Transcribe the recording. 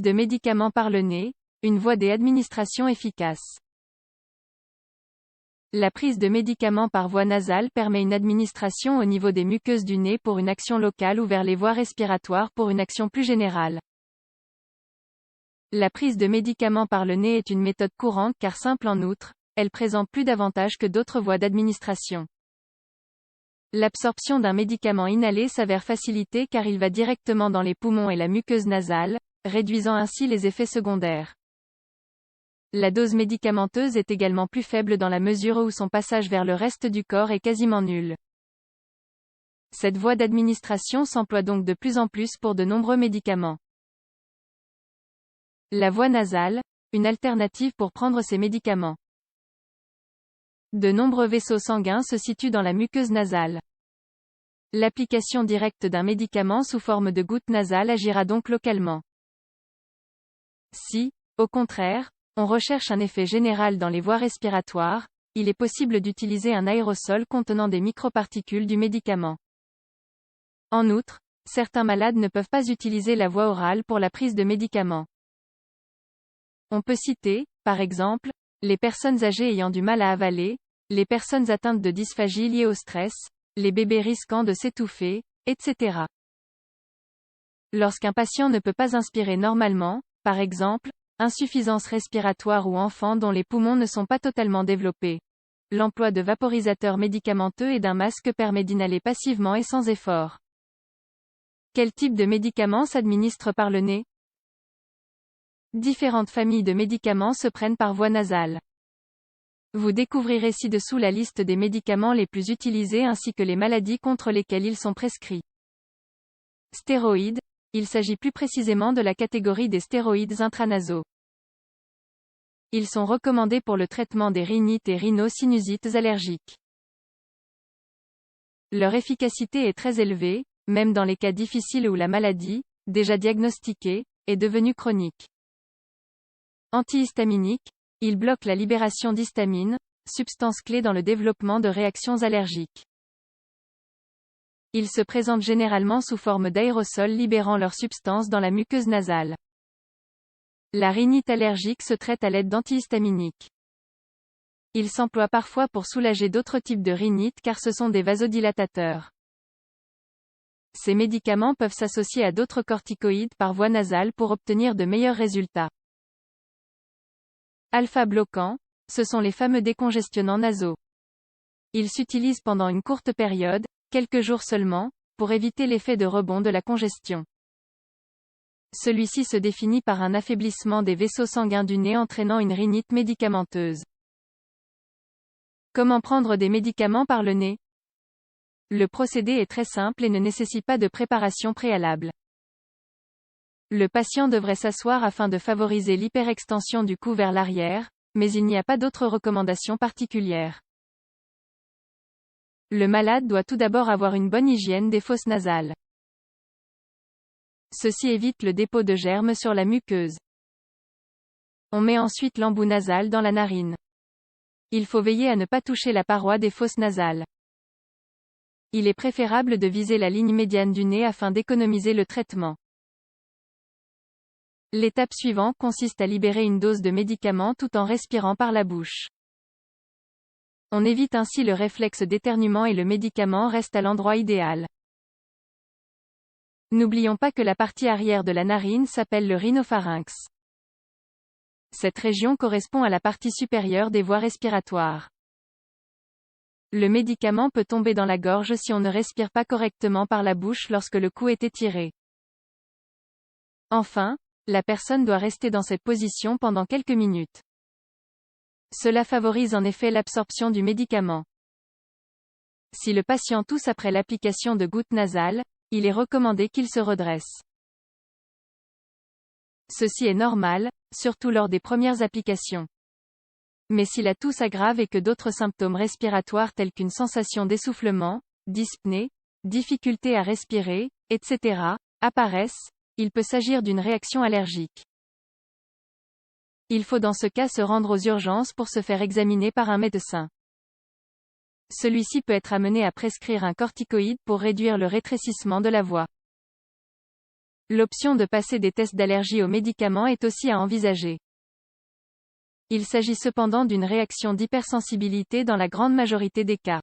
prise de médicaments par le nez, une voie d'administration efficace. La prise de médicaments par voie nasale permet une administration au niveau des muqueuses du nez pour une action locale ou vers les voies respiratoires pour une action plus générale. La prise de médicaments par le nez est une méthode courante car simple en outre, elle présente plus d'avantages que d'autres voies d'administration. L'absorption d'un médicament inhalé s'avère facilitée car il va directement dans les poumons et la muqueuse nasale, réduisant ainsi les effets secondaires. La dose médicamenteuse est également plus faible dans la mesure où son passage vers le reste du corps est quasiment nul. Cette voie d'administration s'emploie donc de plus en plus pour de nombreux médicaments. La voie nasale, une alternative pour prendre ces médicaments. De nombreux vaisseaux sanguins se situent dans la muqueuse nasale. L'application directe d'un médicament sous forme de goutte nasale agira donc localement. Si, au contraire, on recherche un effet général dans les voies respiratoires, il est possible d'utiliser un aérosol contenant des microparticules du médicament. En outre, certains malades ne peuvent pas utiliser la voie orale pour la prise de médicaments. On peut citer, par exemple, les personnes âgées ayant du mal à avaler, les personnes atteintes de dysphagie liée au stress, les bébés risquant de s'étouffer, etc. Lorsqu'un patient ne peut pas inspirer normalement, par exemple, insuffisance respiratoire ou enfant dont les poumons ne sont pas totalement développés, l'emploi de vaporisateurs médicamenteux et d'un masque permet d'inhaler passivement et sans effort. Quel type de médicaments s'administre par le nez? Différentes familles de médicaments se prennent par voie nasale. Vous découvrirez ci-dessous la liste des médicaments les plus utilisés ainsi que les maladies contre lesquelles ils sont prescrits. Stéroïdes. Il s'agit plus précisément de la catégorie des stéroïdes intranasaux. Ils sont recommandés pour le traitement des rhinites et rhinosinusites allergiques. Leur efficacité est très élevée, même dans les cas difficiles où la maladie, déjà diagnostiquée, est devenue chronique. Antihistaminiques, ils bloquent la libération d'histamine, substance clé dans le développement de réactions allergiques. Ils se présentent généralement sous forme d'aérosols libérant leur substance dans la muqueuse nasale. La rhinite allergique se traite à l'aide d'antihistaminiques. Ils s'emploient parfois pour soulager d'autres types de rhinite car ce sont des vasodilatateurs. Ces médicaments peuvent s'associer à d'autres corticoïdes par voie nasale pour obtenir de meilleurs résultats. Alpha-bloquants, ce sont les fameux décongestionnants nasaux. Ils s'utilisent pendant une courte période, quelques jours seulement, pour éviter l'effet de rebond de la congestion. Celui-ci se définit par un affaiblissement des vaisseaux sanguins du nez entraînant une rhinite médicamenteuse. Comment prendre des médicaments par le nez? Le procédé est très simple et ne nécessite pas de préparation préalable. Le patient devrait s'asseoir afin de favoriser l'hyperextension du cou vers l'arrière, mais il n'y a pas d'autres recommandations particulières. Le malade doit tout d'abord avoir une bonne hygiène des fosses nasales. Ceci évite le dépôt de germes sur la muqueuse. On met ensuite l'embout nasal dans la narine. Il faut veiller à ne pas toucher la paroi des fosses nasales. Il est préférable de viser la ligne médiane du nez afin d'économiser le traitement. L'étape suivante consiste à libérer une dose de médicament tout en respirant par la bouche. On évite ainsi le réflexe d'éternuement et le médicament reste à l'endroit idéal. N'oublions pas que la partie arrière de la narine s'appelle le rhinopharynx. Cette région correspond à la partie supérieure des voies respiratoires. Le médicament peut tomber dans la gorge si on ne respire pas correctement par la bouche lorsque le cou est étiré. Enfin, la personne doit rester dans cette position pendant quelques minutes. Cela favorise en effet l'absorption du médicament. Si le patient tousse après l'application de gouttes nasales, il est recommandé qu'il se redresse. Ceci est normal, surtout lors des premières applications. Mais si la toux s'aggrave et que d'autres symptômes respiratoires tels qu'une sensation d'essoufflement, dyspnée, difficulté à respirer, etc., apparaissent, il peut s'agir d'une réaction allergique. Il faut dans ce cas se rendre aux urgences pour se faire examiner par un médecin. Celui-ci peut être amené à prescrire un corticoïde pour réduire le rétrécissement de la voix. L'option de passer des tests d'allergie aux médicaments est aussi à envisager. Il s'agit cependant d'une réaction d'hypersensibilité dans la grande majorité des cas.